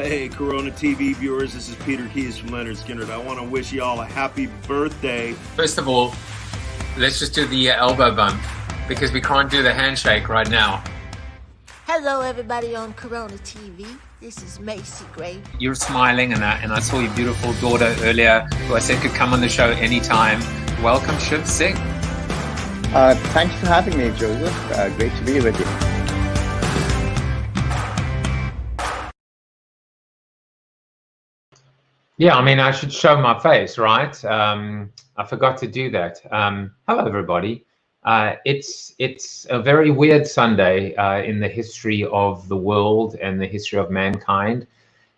Hey, Corona TV viewers, this is Peter Keys from Leonard Skinner. I want to wish you all a happy birthday. First of all, let's just do the elbow bump because we can't do the handshake right now. Hello, everybody on Corona TV. This is Macy Gray. You're smiling, and I saw your beautiful daughter earlier, who I said could come on the show anytime. Welcome, Shiv Singh. Thanks for having me, Joseph. Great to be with you. Yeah, I mean, I should show my face, right? I forgot to do that. Hello, everybody. It's a very weird Sunday in the history of the world and the history of mankind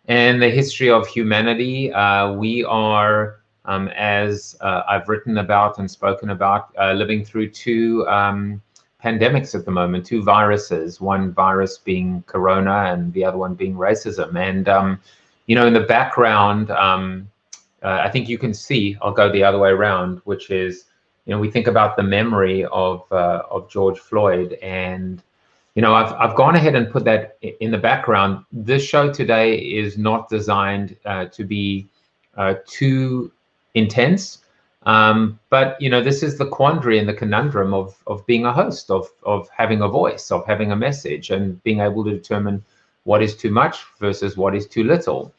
and the history of humanity. We are, as I've written about and spoken about, living through two pandemics at the moment, two viruses, one virus being corona and the other one being racism. And you know, in the background, I think you can see, I'll go the other way around, which is, you know, we think about the memory of George Floyd, and, you know, I've gone ahead and put that in the background. This show today is not designed to be too intense, but, you know, this is the quandary and the conundrum of being a host, of having a voice, of having a message, and being able to determine what is too much versus what is too little.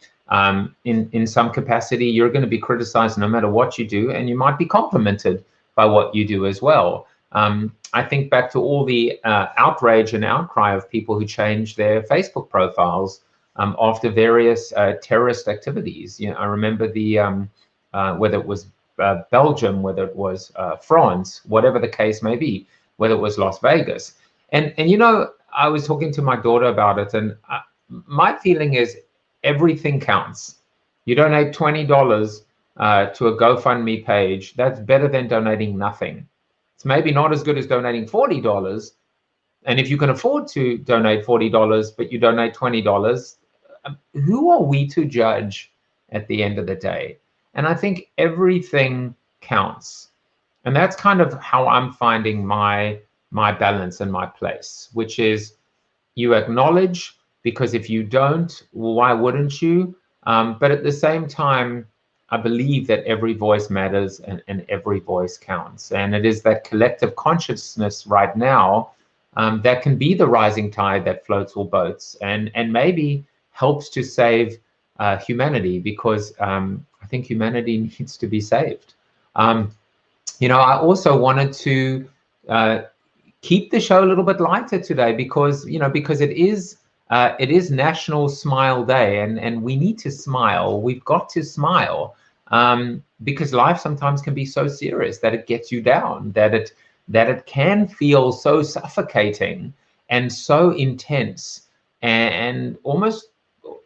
In some capacity, you're going to be criticized no matter what you do, and you might be complimented by what you do as well. I think back to all the outrage and outcry of people who changed their Facebook profiles after various terrorist activities. You know, I remember the whether it was Belgium, whether it was France, whatever the case may be, whether it was Las Vegas, and you know, I was talking to my daughter about it, and my feeling is everything counts. You donate $20 to a GoFundMe page, that's better than donating nothing. It's maybe not as good as donating $40, and if you can afford to donate $40, but you donate $20, who are we to judge at the end of the day? And I think everything counts. And that's kind of how I'm finding my balance and my place, which is you acknowledge, because if you don't, well, why wouldn't you? But at the same time, I believe that every voice matters and every voice counts. And it is that collective consciousness right now that can be the rising tide that floats all boats and maybe helps to save humanity, because I think humanity needs to be saved. You know, I also wanted to keep the show a little bit lighter today, because, you know, because it is National Smile Day, and we need to smile. We've got to smile, because life sometimes can be so serious that it gets you down, that it can feel so suffocating and so intense, and almost,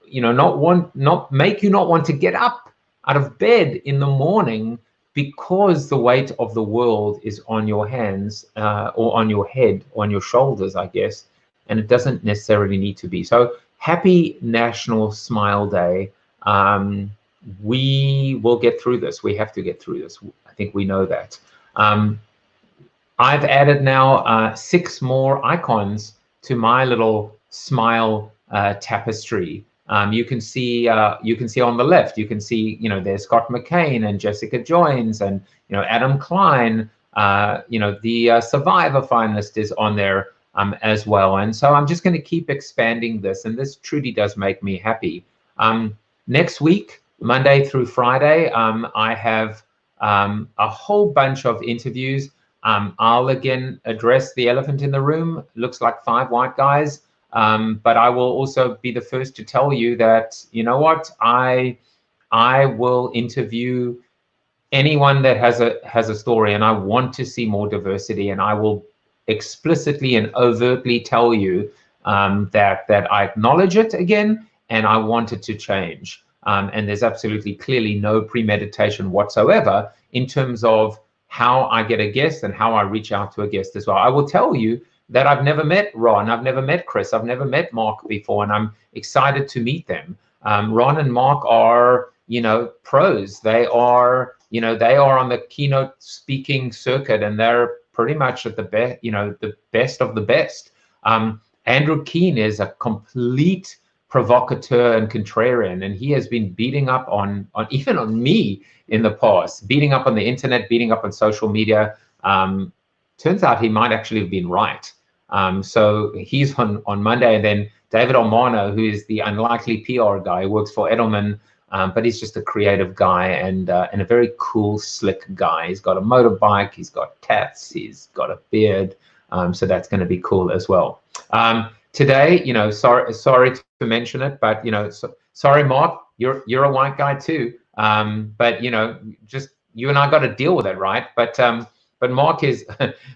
you know, not make you not want to get up out of bed in the morning, because the weight of the world is on your hands, or on your head, or on your shoulders, I guess, and it doesn't necessarily need to be. So happy National Smile Day. We will get through this. We have to get through this. I think we know that. I've added now 6 more icons to my little smile tapestry. You can see on the left, you can see, you know, there's Scott McCain and Jessica Joines and, you know, Adam Klein, you know, the Survivor finalist is on there as well. And so I'm just going to keep expanding this, and this truly does make me happy. Next week, Monday through Friday, I have a whole bunch of interviews. I'll again address the elephant in the room. Looks like 5 white guys. But I will also be the first to tell you that, you know what, I will interview anyone that has a story, and I want to see more diversity, and I will explicitly and overtly tell you that I acknowledge it again, and I want it to change. And there's absolutely clearly no premeditation whatsoever in terms of how I get a guest and how I reach out to a guest as well. I will tell you that I've never met Ron, I've never met Chris, I've never met Mark before, and I'm excited to meet them. Ron and Mark are, you know, pros. They are, you know, they are on the keynote speaking circuit, and they're pretty much at the best, you know, the best of the best. Andrew Keane is a complete provocateur and contrarian, and he has been beating up on even on me in the past, beating up on the internet, beating up on social media. Turns out he might actually have been right. So he's on Monday, and then David Almano, who is the unlikely PR guy, works for Edelman, but he's just a creative guy and a very cool, slick guy. He's got a motorbike, he's got tats, he's got a beard, so that's going to be cool as well. Today, you know, sorry to mention it, but you know, sorry, Mark, you're a white guy too. But you know, just you and I got to deal with it, right? But Mark is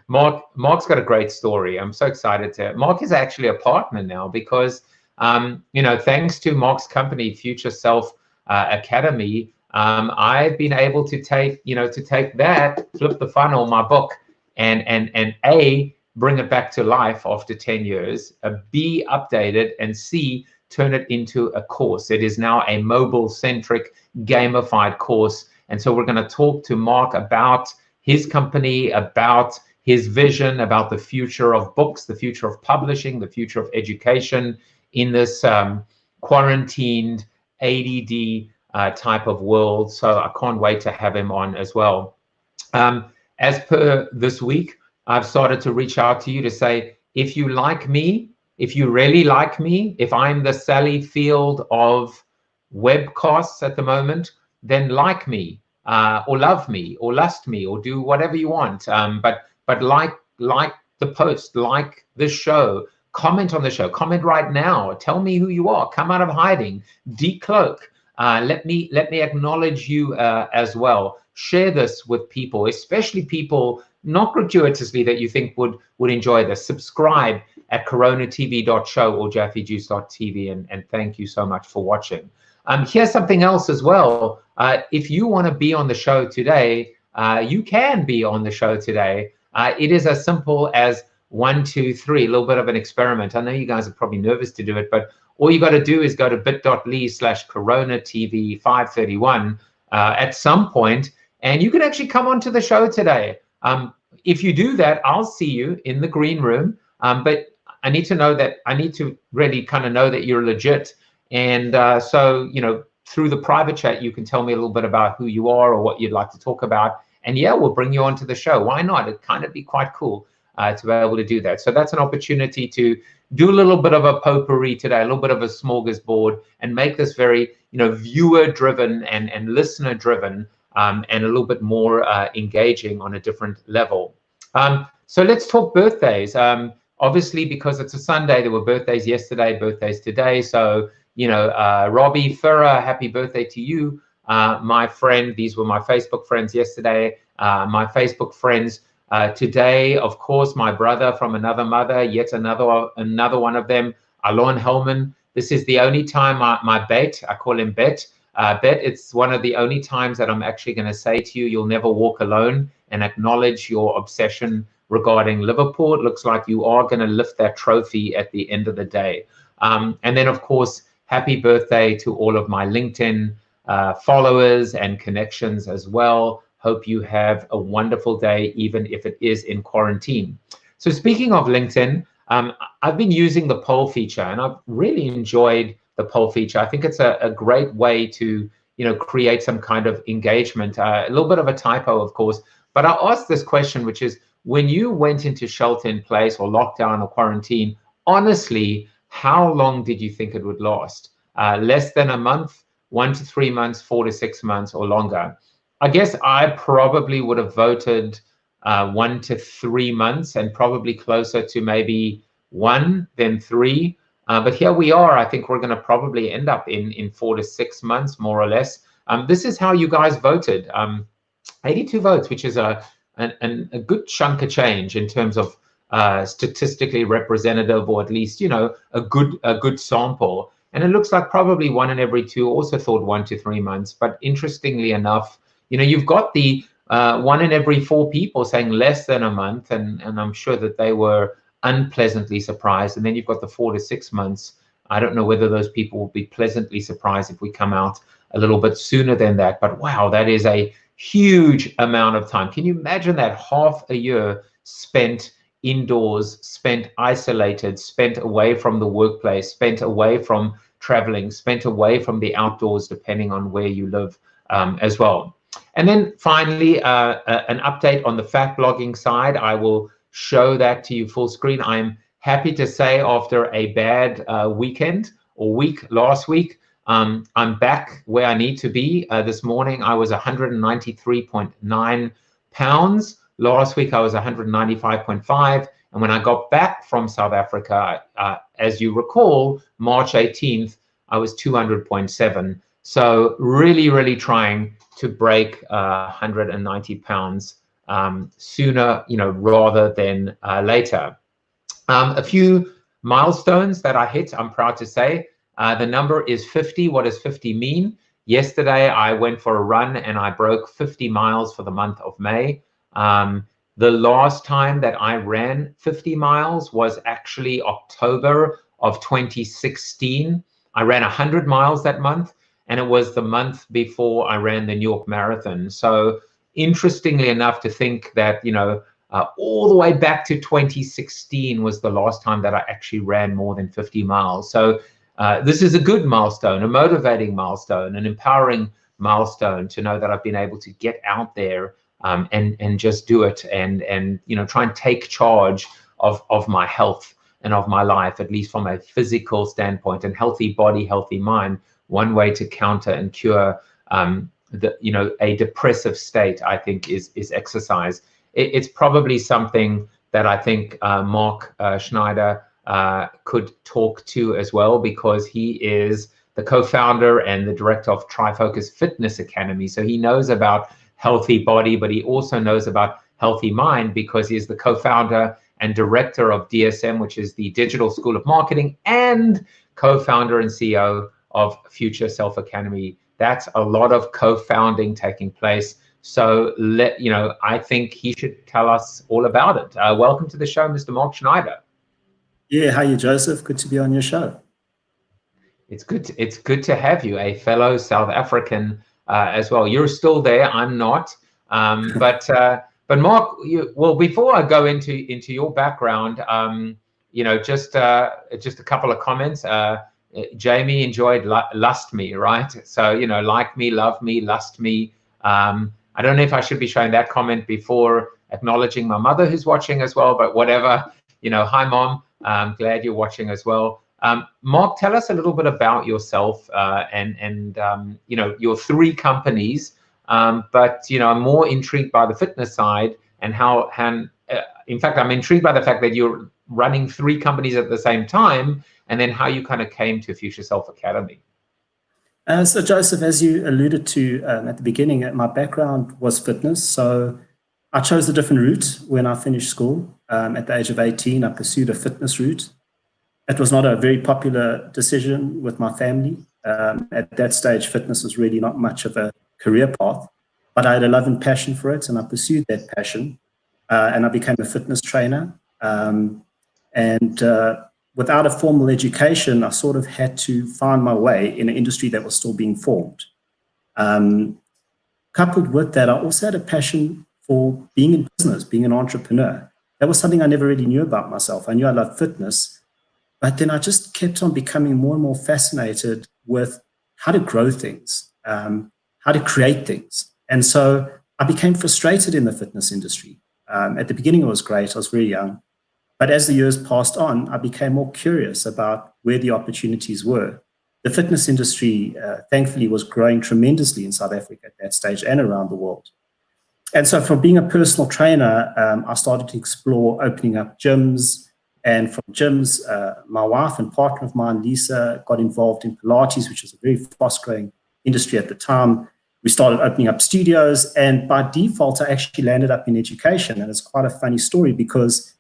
Mark's got a great story. I'm so excited to. Mark is actually a partner now because you know, thanks to Mark's company, Future Self Academy, I've been able to take that, flip the funnel, my book, and A, bring it back to life after 10 years, B, update it, and C, turn it into a course. It is now a mobile-centric, gamified course. And so we're going to talk to Mark about his company, about his vision, about the future of books, the future of publishing, the future of education in this quarantined ADD type of world. So I can't wait to have him on as well. As per this week, I've started to reach out to you to say, if you like me, if you really like me, if I'm the Sally Field of webcasts at the moment, then like me, or love me, or lust me, or do whatever you want. But like the post, like the show, comment on the show, comment right now, tell me who you are, come out of hiding, decloak. Let me acknowledge you as well. Share this with people, especially people not gratuitously that you think would enjoy this. Subscribe at coronatv.show or jaffejuice.tv, and thank you so much for watching. Here's something else as well. If you want to be on the show today, you can be on the show today. It is as simple as 1, 2, 3, a little bit of an experiment. I know you guys are probably nervous to do it, but all you got to do is go to bit.ly/coronatv531 at some point, and you can actually come onto the show today. If you do that, I'll see you in the green room. But I need to really kind of know that you're legit. And so, you know, through the private chat, you can tell me a little bit about who you are or what you'd like to talk about. And yeah, we'll bring you onto the show. Why not? It'd kind of be quite cool to be able to do that. So that's an opportunity to do a little bit of a potpourri today, a little bit of a smorgasbord, and make this very, you know, viewer-driven and listener-driven, and a little bit more engaging on a different level. So let's talk birthdays. Obviously, because it's a Sunday, there were birthdays yesterday, birthdays today. So, you know, Robbie Furrer, happy birthday to you, my friend. These were my Facebook friends yesterday. My Facebook friends today, of course, my brother from another mother, yet another one of them, Alon Hellman. This is the only time my Bet, I call him Bet, it's one of the only times that I'm actually going to say to you, you'll never walk alone, and acknowledge your obsession regarding Liverpool. It looks like you are going to lift that trophy at the end of the day. And then, of course, happy birthday to all of my LinkedIn followers and connections as well. Hope you have a wonderful day, even if it is in quarantine. So speaking of LinkedIn, I've been using the poll feature, and I've really enjoyed the poll feature. I think it's a great way to, you know, create some kind of engagement. A little bit of a typo, of course, but I asked this question, which is, when you went into shelter in place or lockdown or quarantine, honestly, how long did you think it would last? Less than a month, 1 to 3 months, 4 to 6 months, or longer? I guess I probably would have voted 1 to 3 months, and probably closer to maybe 1 than 3. But here we are. I think we're going to probably end up in 4 to 6 months, more or less. This is how you guys voted. 82 votes, which is a good chunk of change in terms of statistically representative, or at least, you know, a good sample. And it looks like probably 1 in every 2 also thought 1 to 3 months. But interestingly enough, you know, you've got the 1 in every 4 people saying less than a month, and I'm sure that they were unpleasantly surprised. And then you've got the 4 to 6 months. I don't know whether those people will be pleasantly surprised if we come out a little bit sooner than that. But wow, that is a huge amount of time. Can you imagine that? Half a year spent indoors, spent isolated, spent away from the workplace, spent away from traveling, spent away from the outdoors, depending on where you live as well. And then finally, an update on the fat blogging side. I will show that to you full screen. I'm happy to say after a bad weekend or week last week, I'm back where I need to be. This morning I was 193.9 pounds. Last week I was 195.5. And when I got back from South Africa, as you recall, March 18th, I was 200.7. So really, really trying to break 190 pounds sooner, rather than later. A few milestones that I hit, I'm proud to say. The number is 50. What does 50 mean? Yesterday, I went for a run and I broke 50 miles for the month of May. The last time that I ran 50 miles was actually October of 2016. I ran 100 miles that month, and it was the month before I ran the New York Marathon. So interestingly enough, to think that, all the way back to 2016 was the last time that I actually ran more than 50 miles. So this is a good milestone, a motivating milestone, an empowering milestone to know that I've been able to get out there and just do it and try and take charge of my health and of my life, at least from a physical standpoint. And healthy body, healthy mind. One way to counter and cure a depressive state, I think, is exercise. It's probably something that I think Marc Schneider could talk to as well, because he is the co-founder and the director of Trifocus Fitness Academy. So he knows about healthy body, but he also knows about healthy mind, because he is the co-founder and director of DSM, which is the Digital School of Marketing, and co-founder and CEO of Future Self Academy. That's a lot of co-founding taking place. So I think he should tell us all about it. Welcome to the show, Mr. Marc Schneider. Yeah, how are you, Joseph? Good to be on your show. It's good to have you, a fellow South African as well. You're still there. I'm not. But Marc, before I go into your background, just a couple of comments. Jamie enjoyed Lust Me, right? So, like me, love me, lust me. I don't know if I should be showing that comment before acknowledging my mother who's watching as well, but whatever. Hi, Mom. I'm glad you're watching as well. Marc, tell us a little bit about yourself and your three companies. But I'm more intrigued by the fitness side and how. In fact, I'm intrigued by the fact that you're running three companies at the same time, and then how you kind of came to Future Self Academy. So Joseph, as you alluded to at the beginning, my background was fitness. So I chose a different route when I finished school. At the age of 18, I pursued a fitness route. It was not a very popular decision with my family. At that stage, fitness was really not much of a career path, but I had a love and passion for it, and I pursued that passion. And I became a fitness trainer. Without a formal education, I sort of had to find my way in an industry that was still being formed. Coupled with that, I also had a passion for being in business, being an entrepreneur. That was something I never really knew about myself. I knew I loved fitness, but then I just kept on becoming more and more fascinated with how to grow things, how to create things. And so I became frustrated in the fitness industry. At the beginning, it was great. I was very young. But as the years passed on, I became more curious about where the opportunities were. The fitness industry, thankfully, was growing tremendously in South Africa at that stage and around the world. And so from being a personal trainer, I started to explore opening up gyms. And from gyms, my wife and partner of mine, Lisa, got involved in Pilates, which was a very fast-growing industry at the time. We started opening up studios. And by default, I actually landed up in education. And it's quite a funny story because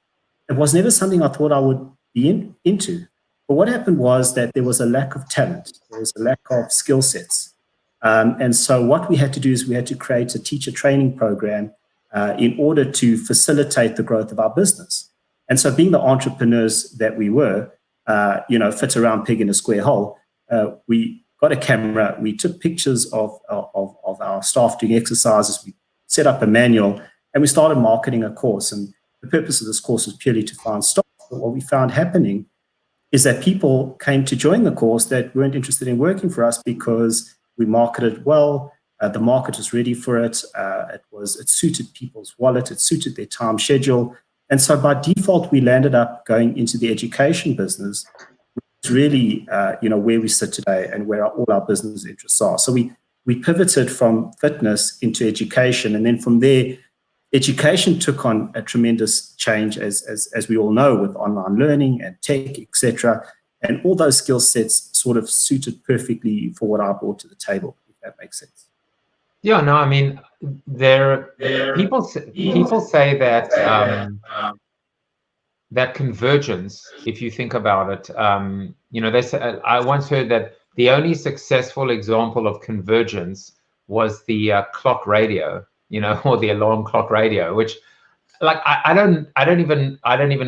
it was never something I thought I would be into. But what happened was that there was a lack of talent. There was a lack of skill sets. And so what we had to do is we had to create a teacher training program in order to facilitate the growth of our business. And so being the entrepreneurs that we were, fit around pig in a square hole, we got a camera, we took pictures of our staff doing exercises, we set up a manual, and we started marketing a course. And the purpose of this course was purely to find staff. But what we found happening is that people came to join the course that weren't interested in working for us because we marketed well, the market was ready for it, it suited people's wallet, it suited their time schedule. And so by default, we landed up going into the education business, which is really where we sit today and where all our business interests are. So we pivoted from fitness into education, and then from there, education took on a tremendous change, as we all know, with online learning and tech, etc. And all those skill sets sort of suited perfectly for what I brought to the table, if that makes sense. Yeah, no, I mean, people say that that convergence, if you think about it, they say, I once heard that the only successful example of convergence was the clock radio, or the alarm clock radio, which, like, I don't even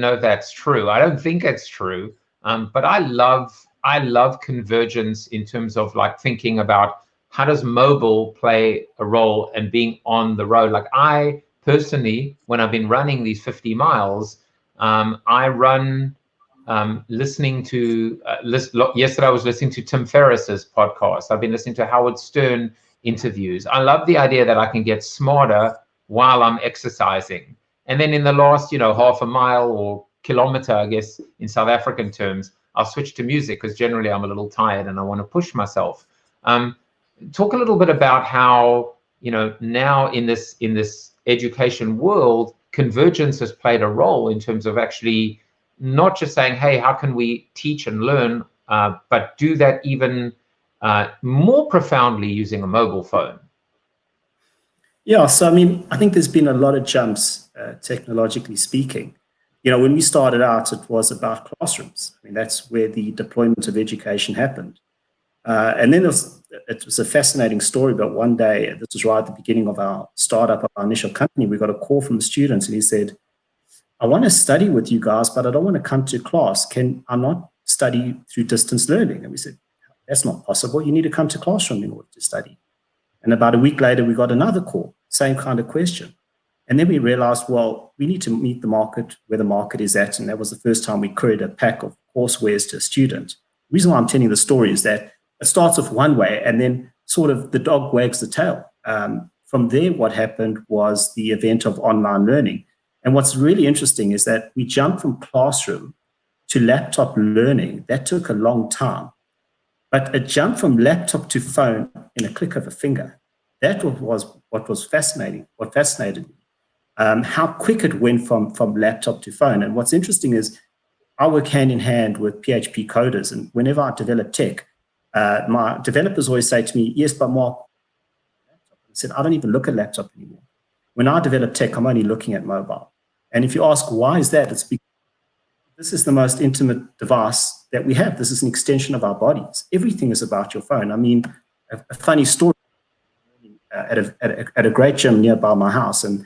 know if that's true. I don't think it's true. But I love convergence in terms of, like, thinking about how does mobile play a role and being on the road. Like, I personally, when I've been running these 50 miles, I run listening to, yesterday I was listening to Tim Ferriss's podcast. I've been listening to Howard Stern interviews. I love the idea that I can get smarter while I'm exercising. And then in the last, half a mile or kilometer, I guess, in South African terms, I'll switch to music because generally I'm a little tired and I want to push myself. Talk a little bit about how, now in this education world, convergence has played a role in terms of actually not just saying, hey, how can we teach and learn, but do that even more profoundly using a mobile phone. Yeah, so I mean, I think there's been a lot of jumps, technologically speaking. When we started out, it was about classrooms. I mean, that's where the deployment of education happened. And then it was a fascinating story, but one day, this was right at the beginning of our startup, our initial company, we got a call from the students and he said, I want to study with you guys, but I don't want to come to class. Can I not study through distance learning? And we said, that's not possible. You need to come to classroom in order to study. And about a week later, we got another call, same kind of question. And then we realized, well, we need to meet the market where the market is at. And that was the first time we created a pack of coursewares to a student. The reason why I'm telling the story is that it starts off one way and then sort of the dog wags the tail. From there, what happened was the event of online learning. And what's really interesting is that we jumped from classroom to laptop learning. That took a long time. But a jump from laptop to phone in a click of a finger, that was what was fascinating, what fascinated me. How quick it went from laptop to phone. And what's interesting is I work hand in hand with PHP coders. And whenever I develop tech, my developers always say to me, yes, but Mark, I said, I don't even look at laptop anymore. When I develop tech, I'm only looking at mobile. And if you ask, why is that? It's because this is the most intimate device that we have. This is an extension of our bodies. Everything is about your phone. I mean, a funny story at a great gym nearby my house, and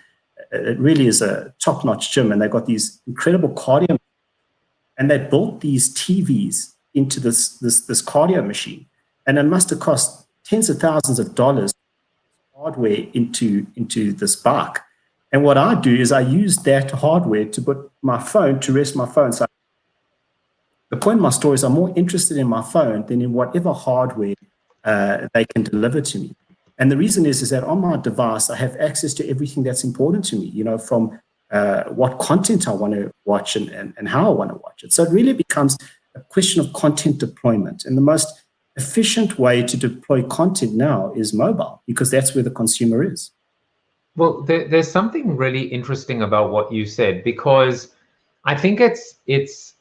it really is a top-notch gym, and they've got these incredible cardio, and they built these TVs into this cardio machine, and it must have cost tens of thousands of dollars hardware into this bike. And what I do is I use that hardware to put my phone, to rest my phone. So the point of my story is I'm more interested in my phone than in whatever hardware they can deliver to me. And the reason is that on my device, I have access to everything that's important to me, from what content I want to watch and how I want to watch it. So it really becomes a question of content deployment. And the most efficient way to deploy content now is mobile, because that's where the consumer is. Well, there's something really interesting about what you said, because I think it's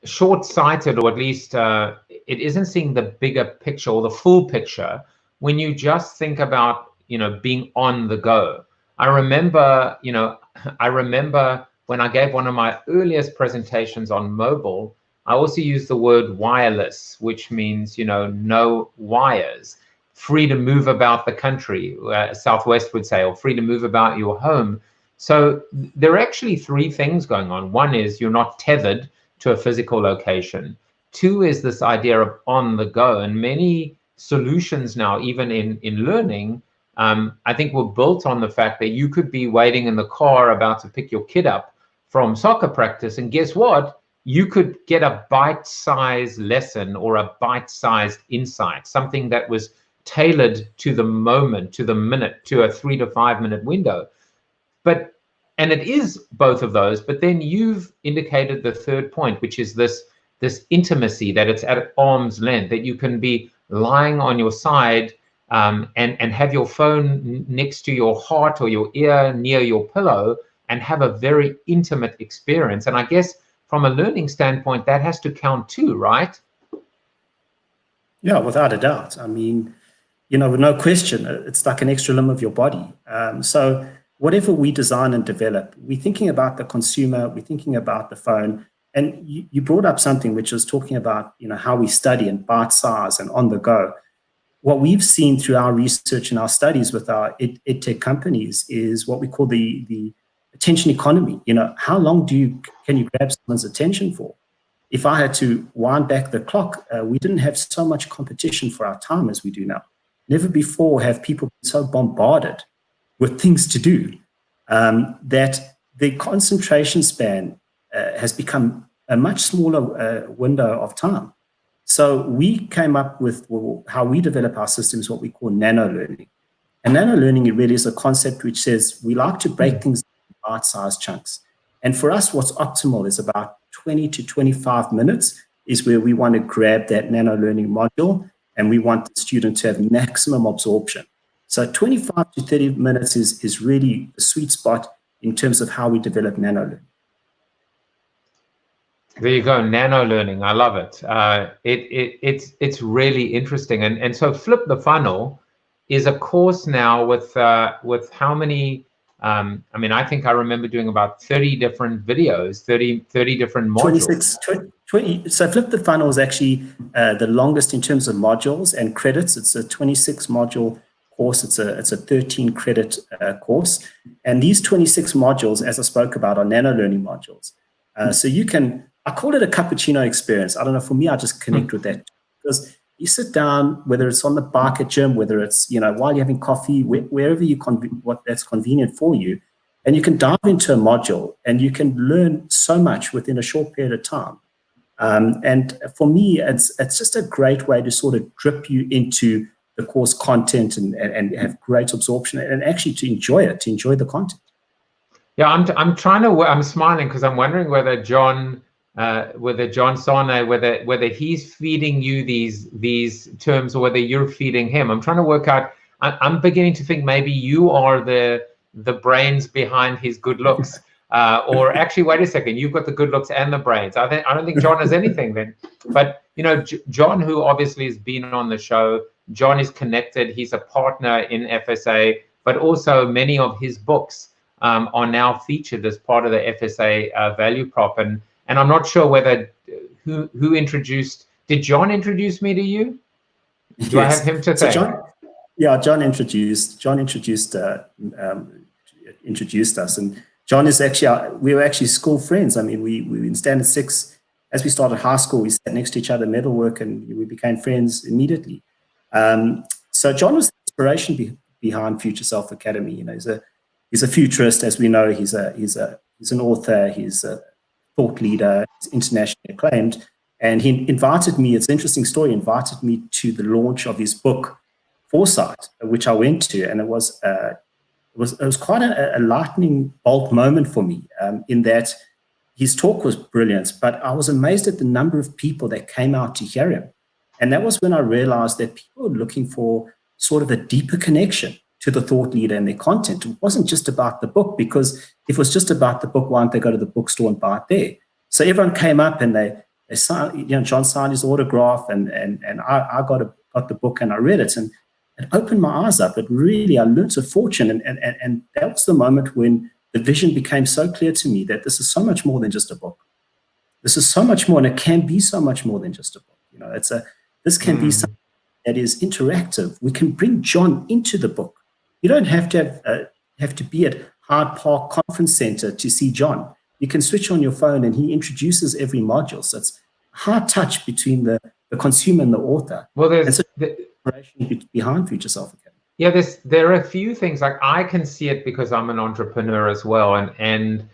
short-sighted, or at least it isn't seeing the bigger picture or the full picture when you just think about, being on the go. I remember when I gave one of my earliest presentations on mobile, I also used the word wireless, which means, no wires. Free to move about the country, Southwest would say, or free to move about your home. So there are actually three things going on. One is you're not tethered to a physical location. Two is this idea of on the go. And many solutions now, even in learning, I think were built on the fact that you could be waiting in the car about to pick your kid up from soccer practice. And guess what? you could get a bite-sized lesson or a bite-sized insight, something that was tailored to the moment, to the minute, to a 3 to 5 minute window. And it is both of those, but then you've indicated the third point, which is this intimacy, that it's at arm's length, that you can be lying on your side and have your phone next to your heart or your ear near your pillow and have a very intimate experience. And I guess from a learning standpoint, that has to count too, right? Yeah, without a doubt. I mean, no question, it's like an extra limb of your body. So whatever we design and develop, we're thinking about the consumer, we're thinking about the phone. And you brought up something which is talking about, how we study and bite size and on the go. What we've seen through our research and our studies with our EdTech companies is what we call the attention economy. How long can you grab someone's attention for? If I had to wind back the clock, we didn't have so much competition for our time as we do now. Never before have people been so bombarded with things to do that the concentration span has become a much smaller window of time. So we came up with how we develop our systems, what we call nano learning. And nano learning really is a concept which says we like to break things into bite-sized chunks. And for us, what's optimal is about 20 to 25 minutes is where we want to grab that nano learning module, and we want the student to have maximum absorption. So 25 to 30 minutes is really a sweet spot in terms of how we develop nano learning. There you go, nano learning. I love it. It's really interesting. And so Flip the Funnel is a course now with how many? I think I remember doing about 30 different videos, 30 different modules. 20. So Flip the Funnel is actually the longest in terms of modules and credits. It's a 26 module course. It's a 13 credit course. And these 26 modules, as I spoke about, are nano learning modules. So you can, I call it a cappuccino experience. I don't know, for me, I just connect with that because you sit down, whether it's on the bike at gym, whether it's, while you're having coffee, wherever what that's convenient for you, and you can dive into a module and you can learn so much within a short period of time. And for me, it's just a great way to sort of drip you into the course content and have great absorption and actually to enjoy the content. Yeah, I'm smiling because I'm wondering whether John Sane, whether he's feeding you these terms or whether you're feeding him. I'm trying to work out. I'm beginning to think maybe you are the brains behind his good looks. Or actually, wait a second, you've got the good looks and the brains. I don't think John has anything then. But John, who obviously has been on the show, John is connected. He's a partner in FSA, but also many of his books are now featured as part of the FSA value prop. And I'm not sure whether who introduced. Did John introduce me to you? Do Yes. I have him to thank? John introduced us, and John is actually we were actually school friends. I mean, we were in Standard 6 as we started high school. We sat next to each other, metalwork, and we became friends immediately. So John was the inspiration behind Future Self Academy. He's a futurist, as we know. He's an author. He's a thought leader. He's internationally acclaimed, and he invited me. It's an interesting story. Invited me to the launch of his book, Foresight, which I went to, and it was quite a lightning bolt moment for me. In that his talk was brilliant, but I was amazed at the number of people that came out to hear him, and that was when I realized that people were looking for sort of a deeper connection to the thought leader and their content. It wasn't just about the book, because if it was just about the book, why don't they go to the bookstore and buy it there? So everyone came up and they signed, John signed his autograph, and I got the book and I read it, and it opened my eyes up. I learned a fortune, and that was the moment when the vision became so clear to me that this is so much more than just a book. This is so much more, and it can be so much more than just a book. This can be something that is interactive. We can bring John into the book. You don't have to be at Hyde Park Conference Center to see John. You can switch on your phone, and he introduces every module. So it's high touch between the consumer and the author. Well, there's behind Future Self Academy. Yeah, there are a few things, like I can see it because I'm an entrepreneur as well, and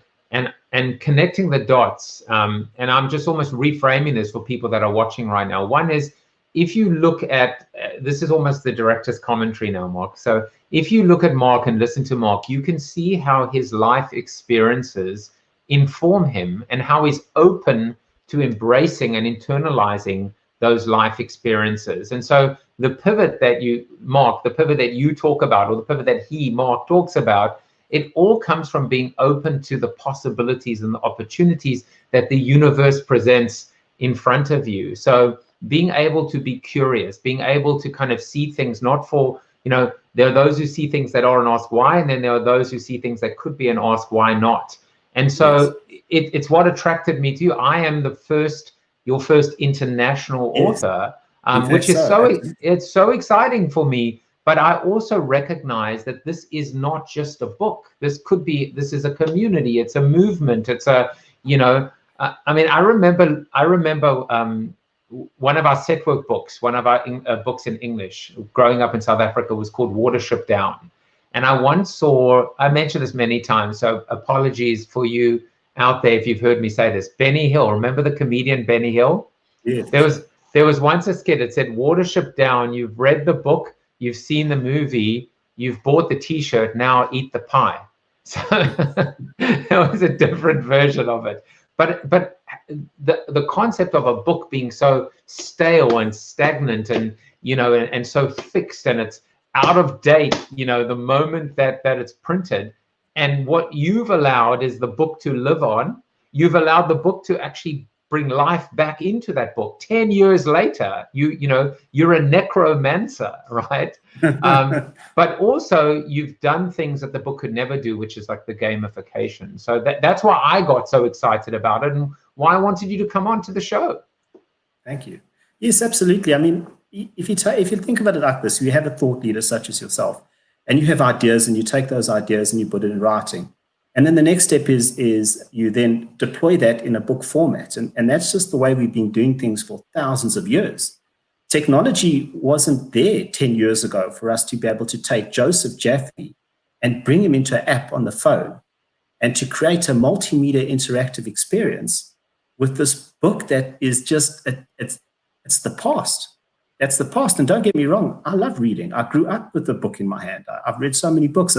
and connecting the dots. And I'm just almost reframing this for people that are watching right now. One is, if you look at, this is almost the director's commentary now, Mark. So if you look at Mark and listen to Mark, you can see how his life experiences inform him and how he's open to embracing and internalizing those life experiences. And so the pivot that you, Mark, the pivot that you talk about, or the pivot that Mark talks about, it all comes from being open to the possibilities and the opportunities that the universe presents in front of you. So being able to be curious, being able to kind of see things not for, there are those who see things that are and ask why, and then there are those who see things that could be and ask why not. And so it's what attracted me to you. I am your first international author, which is it's so exciting for me. But I also recognize that this is not just a book. This is a community. It's a movement. It's a, I remember one of our set work books, one of our books in English, growing up in South Africa, was called Watership Down. And I once saw, I mentioned this many times, so apologies for you out there if you've heard me say this. Benny Hill, remember the comedian Benny Hill? Yes. There was once a skit that said, Watership Down, you've read the book, you've seen the movie, you've bought the t-shirt, now eat the pie. So that was a different version of it. But the concept of a book being so stale and stagnant and, and so fixed, and it's out of date, the moment that it's printed, and what you've allowed is the book to live on. You've allowed the book to actually bring life back into that book. 10 years later, you're a necromancer, right? But also you've done things that the book could never do, which is like the gamification. So that's why I got so excited about it, and why I wanted you to come on to the show. Thank you. Yes, absolutely. I mean, if you think about it like this, you have a thought leader such as yourself, and you have ideas, and you take those ideas and you put it in writing. And then the next step is you then deploy that in a book format. And that's just the way we've been doing things for thousands of years. Technology wasn't there 10 years ago for us to be able to take Joseph Jaffe and bring him into an app on the phone and to create a multimedia interactive experience with this book that is just, it's the past. That's the past. And don't get me wrong, I love reading. I grew up with a book in my hand. I've read so many books.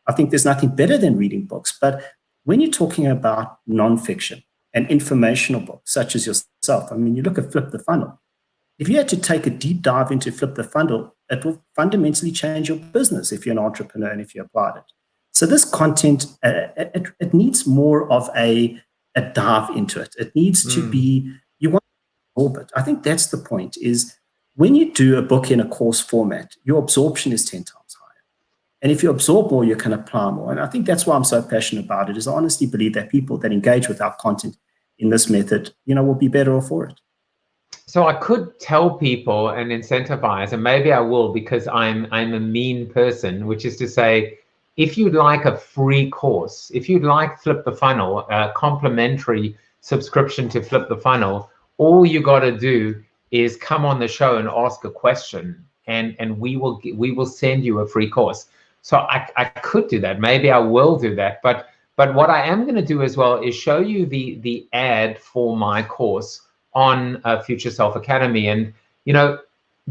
I think there's nothing better than reading books. But when you're talking about nonfiction and informational books, such as yourself, I mean, you look at Flip the Funnel. If you had to take a deep dive into Flip the Funnel, it will fundamentally change your business if you're an entrepreneur and if you applied it. So this content, it needs more of a dive into it. It needs to be, you want to absorb it. I think that's the point, is when you do a book in a course format, your absorption is 10 times higher. And if you absorb more, you can apply more. And I think that's why I'm so passionate about it, is I honestly believe that people that engage with our content in this method, will be better off for it. So I could tell people and incentivize, and maybe I will, because I'm a mean person, which is to say, if you'd like a free course, if you'd like Flip the Funnel, a complimentary subscription to Flip the Funnel, all you got to do is come on the show and ask a question, and we will send you a free course. So I could do that. Maybe I will do that. But what I am going to do as well is show you the ad for my course on Future Self Academy. And,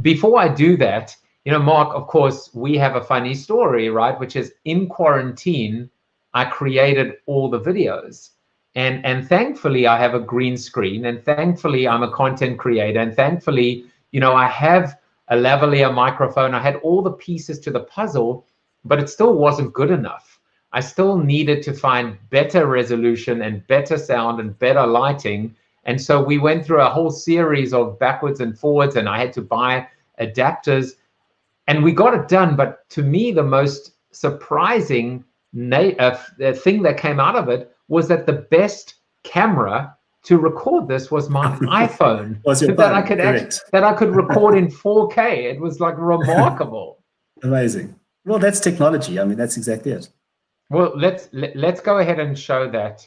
before I do that, Mark, of course, we have a funny story, right? Which is, in quarantine, I created all the videos. And thankfully, I have a green screen, and thankfully, I'm a content creator, and thankfully, I have a lavalier microphone. I had all the pieces to the puzzle, but it still wasn't good enough. I still needed to find better resolution and better sound and better lighting. And so we went through a whole series of backwards and forwards, and I had to buy adapters, and we got it done. But to me, the most surprising thing that came out of it was that the best camera to record this was my iPhone. that I could record in 4K. It was like remarkable. Amazing. Well, that's technology. I mean, that's exactly it. Well, let's go ahead and show that.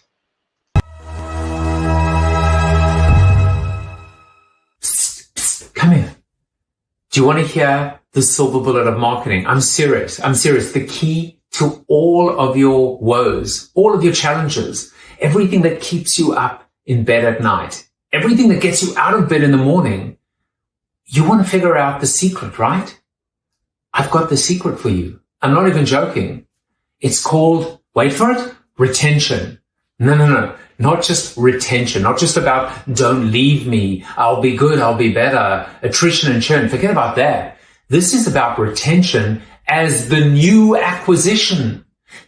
Come here. Do you want to hear the silver bullet of marketing? I'm serious. The key to all of your woes, all of your challenges, everything that keeps you up in bed at night, everything that gets you out of bed in the morning, you want to figure out the secret, right? I've got the secret for you. I'm not even joking. It's called, wait for it, retention. No. Not just retention, not just about don't leave me, I'll be good, I'll be better, attrition and churn. Forget about that. This is about retention as the new acquisition.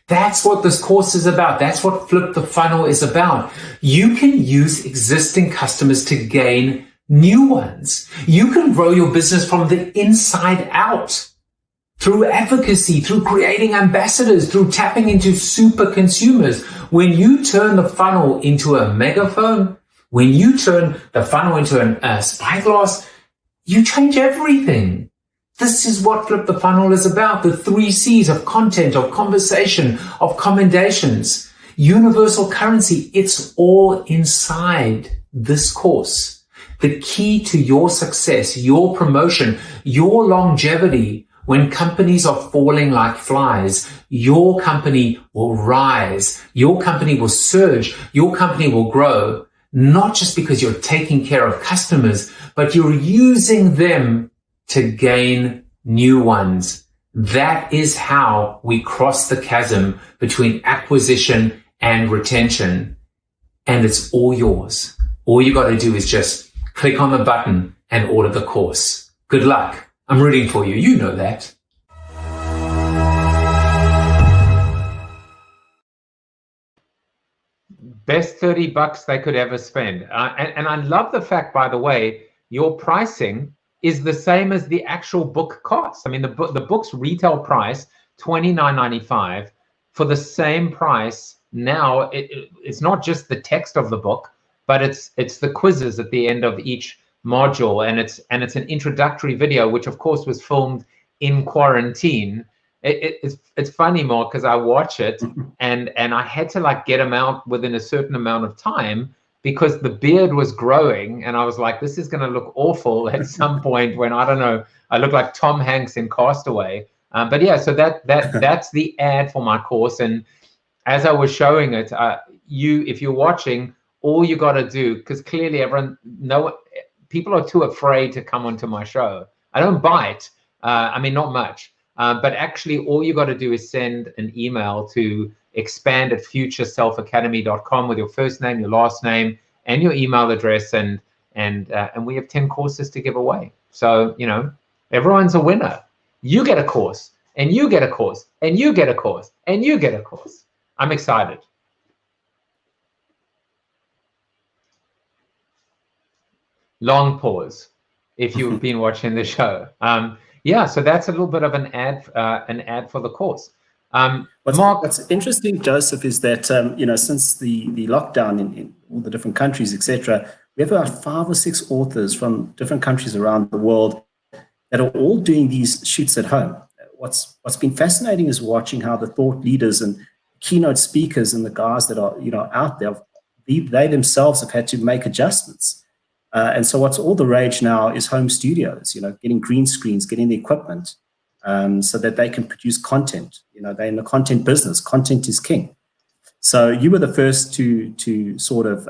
That's what this course is about. That's what Flip the Funnel is about. You can use existing customers to gain new ones. You can grow your business from the inside out through advocacy, through creating ambassadors, through tapping into super consumers. When you turn the funnel into a megaphone, when you turn the funnel into a spyglass, you change everything. This is what Flip the Funnel is about. The 3 C's of content, of conversation, of commendations, universal currency. It's all inside this course. The key to your success, your promotion, your longevity. When companies are falling like flies, your company will rise. Your company will surge. Your company will grow. Not just because you're taking care of customers, but you're using them to gain new ones. That is how we cross the chasm between acquisition and retention. And it's all yours. All you got to do is just click on the button and order the course. Good luck. I'm rooting for you. You know that. Best $30 they could ever spend. And I love the fact, by the way, your pricing is the same as the actual book cost. I mean, the book's retail price, $29.95. For the same price now, it's not just the text of the book, but it's the quizzes at the end of each module, and it's an introductory video, which of course was filmed in quarantine. It's funny, Mark, because I watch it and I had to like get him out within a certain amount of time because the beard was growing, and I was like, this is going to look awful at some point when, I don't know, I look like Tom Hanks in Castaway. But yeah, so that's the ad for my course. And as I was showing it, if you're watching, all you got to do, because clearly people are too afraid to come onto my show. I don't bite. I mean, not much. But actually, all you got to do is send an email to expand@futureselfacademy.com with your first name, your last name, and your email address, and we have 10 courses to give away. So, everyone's a winner. You get a course, and you get a course, and you get a course, and you get a course. I'm excited. Long pause if you've been watching the show. Yeah, so that's a little bit of an ad for the course. Mark, what's interesting, Joseph, is that since the lockdown in all the different countries, etc., we have about 5 or 6 authors from different countries around the world that are all doing these shoots at home. What's been fascinating is watching how the thought leaders and keynote speakers and the guys that are out there, they themselves have had to make adjustments. And so what's all the rage now is home studios, getting green screens, getting the equipment so that they can produce content. They're in the content business. Content is king. So you were the first to sort of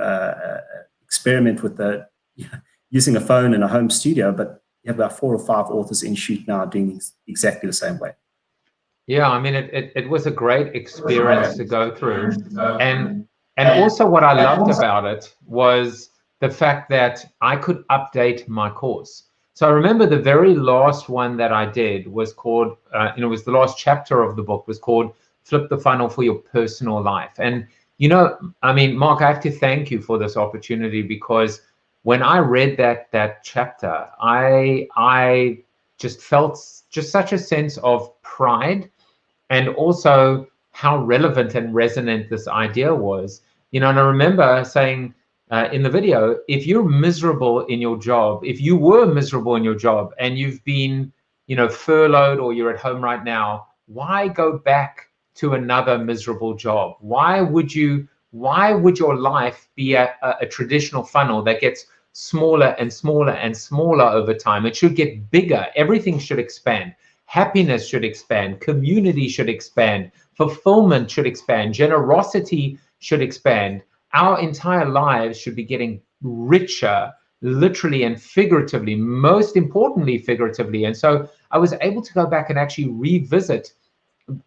experiment with using a phone in a home studio, but you have about 4 or 5 authors in shoot now doing exactly the same way. Yeah, I mean, it was a great experience to go through. And also what I loved about it was the fact that I could update my course. So I remember the very last one that I did was called, was the last chapter of the book was called Flip the Funnel for Your Personal Life. And, I mean, Mark, I have to thank you for this opportunity, because when I read that chapter, I just felt just such a sense of pride, and also how relevant and resonant this idea was. And I remember saying, in the video, if you're miserable in your job, if you were miserable in your job and you've been, furloughed, or you're at home right now, why go back to another miserable job? Why would your life be a traditional funnel that gets smaller and smaller and smaller over time? It should get bigger. Everything should expand. Happiness should expand. Community should expand. Fulfillment should expand. Generosity should expand. Our entire lives should be getting richer, literally and figuratively, most importantly figuratively. And so I was able to go back and actually revisit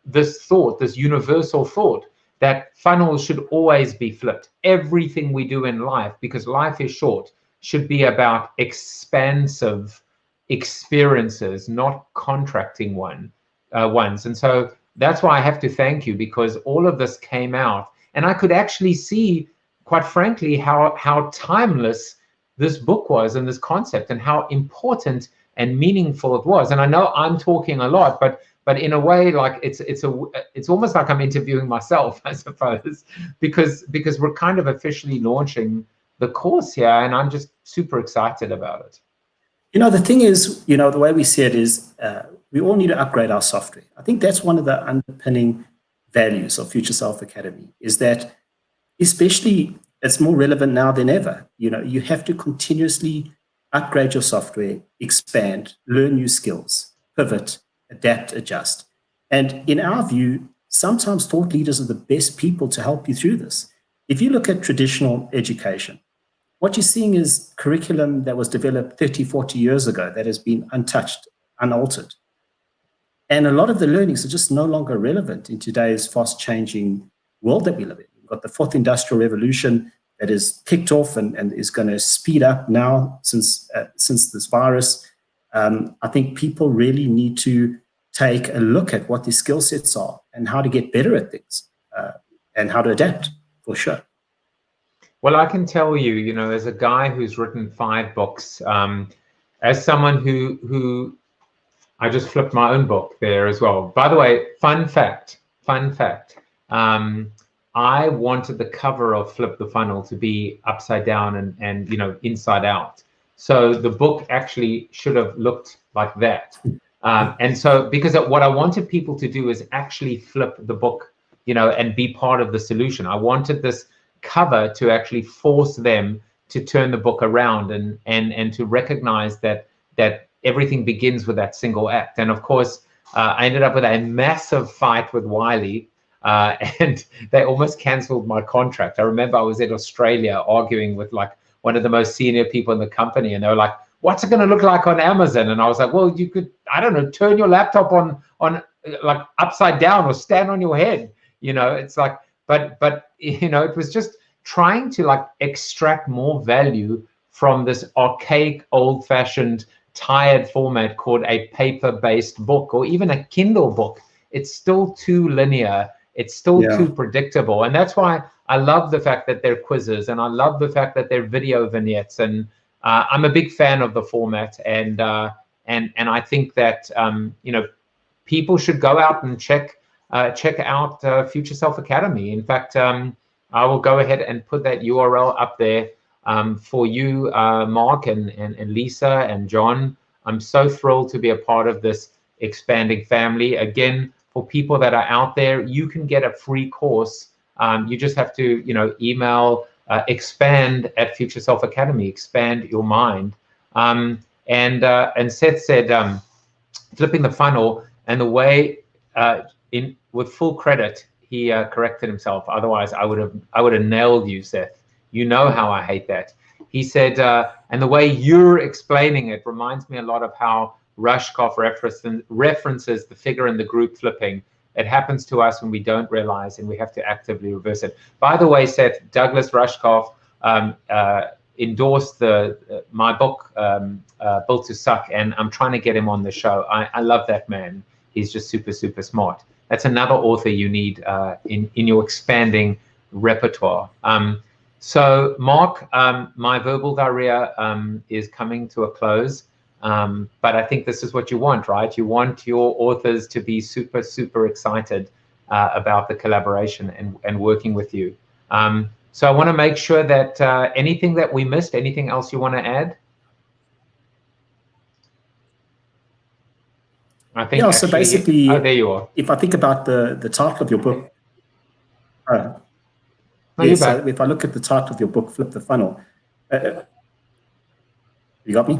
this thought, this universal thought, that funnels should always be flipped. Everything we do in life, because life is short, should be about expansive experiences, not contracting ones. And so that's why I have to thank you, because all of this came out, and I could actually see, quite frankly, how timeless this book was and this concept, and how important and meaningful it was. And I know I'm talking a lot, but in a way, like it's almost like I'm interviewing myself, I suppose, because we're kind of officially launching the course here, and I'm just super excited about it. You know, the thing is, you know, the way we see it is we all need to upgrade our software. I think that's one of the underpinning values of Future Self Academy, is that especially it's more relevant now than ever. You know, you have to continuously upgrade your software, expand, learn new skills, pivot, adapt, adjust. And in our view, sometimes thought leaders are the best people to help you through this. If you look at traditional education, what you're seeing is curriculum that was developed 30, 40 years ago that has been untouched, unaltered. And a lot of the learnings are just no longer relevant in today's fast-changing world that we live in. We've got the fourth industrial revolution that is kicked off and is going to speed up now since this virus. I think people really need to take a look at what their skill sets are and how to get better at things and how to adapt, for sure. Well, I can tell you, you know, as a guy who's written 5 books, as someone who I just flipped my own book there as well. By the way, fun fact. I wanted the cover of Flip the Funnel to be upside down and you know, inside out. So the book actually should have looked like that. And so, because what I wanted people to do is actually flip the book, you know, and be part of the solution. I wanted this cover to actually force them to turn the book around and to recognize that everything begins with that single act. And of course, I ended up with a massive fight with Wiley, and they almost canceled my contract. I remember I was in Australia arguing with like one of the most senior people in the company, and they were like, what's it going to look like on Amazon? And I was like, well, you could, I don't know, turn your laptop on like upside down or stand on your head. You know, it's like, but you know, it was just trying to like extract more value from this archaic, old-fashioned, tired format called a paper-based book or even a Kindle book. It's still too linear. It's still too predictable. And that's why I love the fact that they're quizzes, and I love the fact that they're video vignettes. And I'm a big fan of the format. And I think that, you know, people should go out and check out Future Self Academy. In fact, I will go ahead and put that URL up there for you, Mark and Lisa and John. I'm so thrilled to be a part of this expanding family. Again, for people that are out there, you can get a free course. You just have to, you know, email expand @Future Self Academy, expand your mind. And Seth said, flipping the funnel, and the way with full credit, he corrected himself. Otherwise, I would have nailed you, Seth. You know how I hate that. He said, and the way you're explaining it reminds me a lot of how Rushkoff references the figure in the group flipping. It happens to us when we don't realize, and we have to actively reverse it. By the way, Seth, Douglas Rushkoff endorsed my book, Built to Suck, and I'm trying to get him on the show. I love that man. He's just super, super smart. That's another author you need in your expanding repertoire. So, Mark, my verbal diarrhea is coming to a close. But I think this is what you want, right? You want your authors to be super, super excited about the collaboration and working with you. So I want to make sure that anything that we missed, anything else you want to add? I think so basically, oh, there you are. If I think about the title of your book, So if I look at the title of your book, Flip the Funnel, you got me?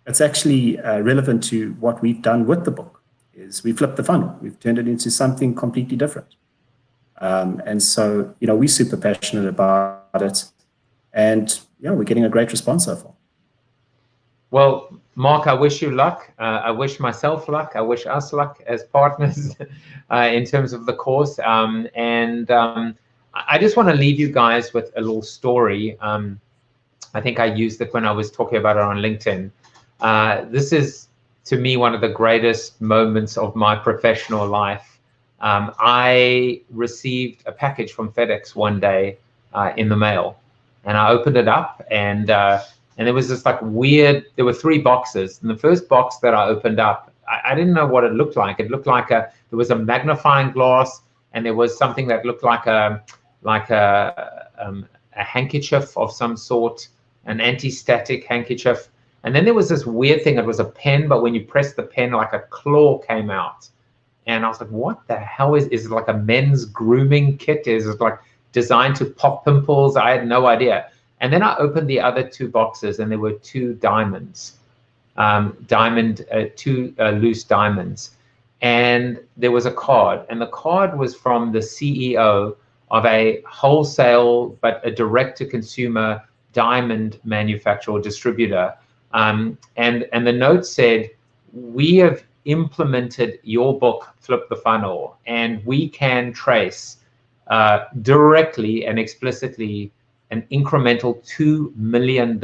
It's actually relevant to what we've done with the book. Is we flipped the funnel. We've turned it into something completely different. And so, we're super passionate about it. And yeah, we're getting a great response so far. Well, Mark, I wish you luck. I wish myself luck. I wish us luck as partners in terms of the course. I just want to leave you guys with a little story. I think I used it when I was talking about it on LinkedIn. This is, to me, one of the greatest moments of my professional life. I received a package from FedEx one day in the mail, and I opened it up, and there was this like weird, there were 3 boxes. And the first box that I opened up, I didn't know what it looked like. It looked like there was a magnifying glass, and there was something that looked like a handkerchief of some sort, an anti-static handkerchief. And then there was this weird thing. It was a pen, but when you press the pen, like a claw came out. And I was like, what the hell is it like a men's grooming kit? Is it like designed to pop pimples? I had no idea. And then I opened the other 2 boxes, and there were 2 diamonds, 2 loose diamonds. And there was a card, and the card was from the CEO of a wholesale, but a direct-to-consumer diamond manufacturer or distributor. And the note said, we have implemented your book, Flip the Funnel, and we can trace directly and explicitly an incremental $2 million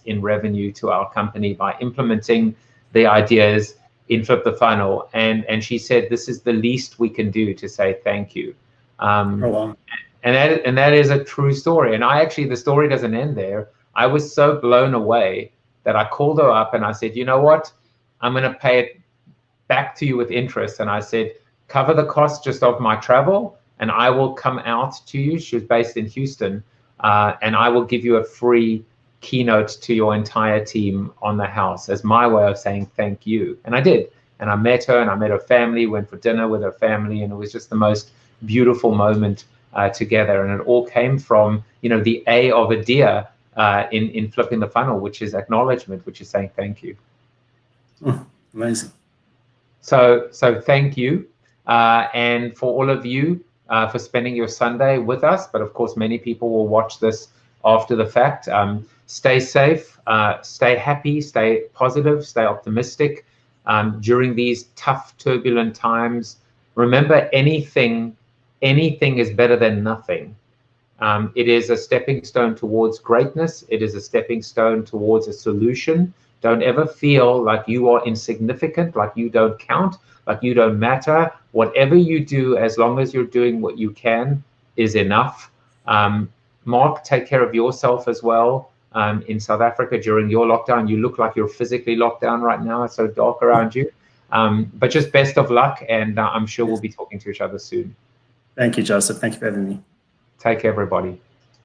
in revenue to our company by implementing the ideas in Flip the Funnel. And she said, this is the least we can do to say thank you. Oh, wow. And that is a true story. And the story doesn't end there. I was so blown away that I called her up and I said, you know what? I'm going to pay it back to you with interest. And I said, cover the cost just of my travel, and I will come out to you. She was based in Houston. And I will give you a free keynote to your entire team on the house as my way of saying thank you. And I did. And I met her, and I met her family, went for dinner with her family, and it was just the most beautiful moment together. And it all came from, the A of a deer in flipping the funnel, which is acknowledgement, which is saying thank you. Oh, amazing. So thank you. And for all of you, for spending your Sunday with us, but of course many people will watch this after the fact. Stay safe, stay happy, stay positive, stay optimistic during these tough, turbulent times. Remember, anything is better than nothing. It is a stepping stone towards greatness. It is a stepping stone towards a solution. Don't ever feel like you are insignificant, like you don't count, like you don't matter. Whatever you do, as long as you're doing what you can, is enough. Mark, take care of yourself as well. In South Africa during your lockdown, you look like you're physically locked down right now. It's so dark around you. But just best of luck, and I'm sure we'll be talking to each other soon. Thank you, Joseph. Thank you for having me. Take care, everybody.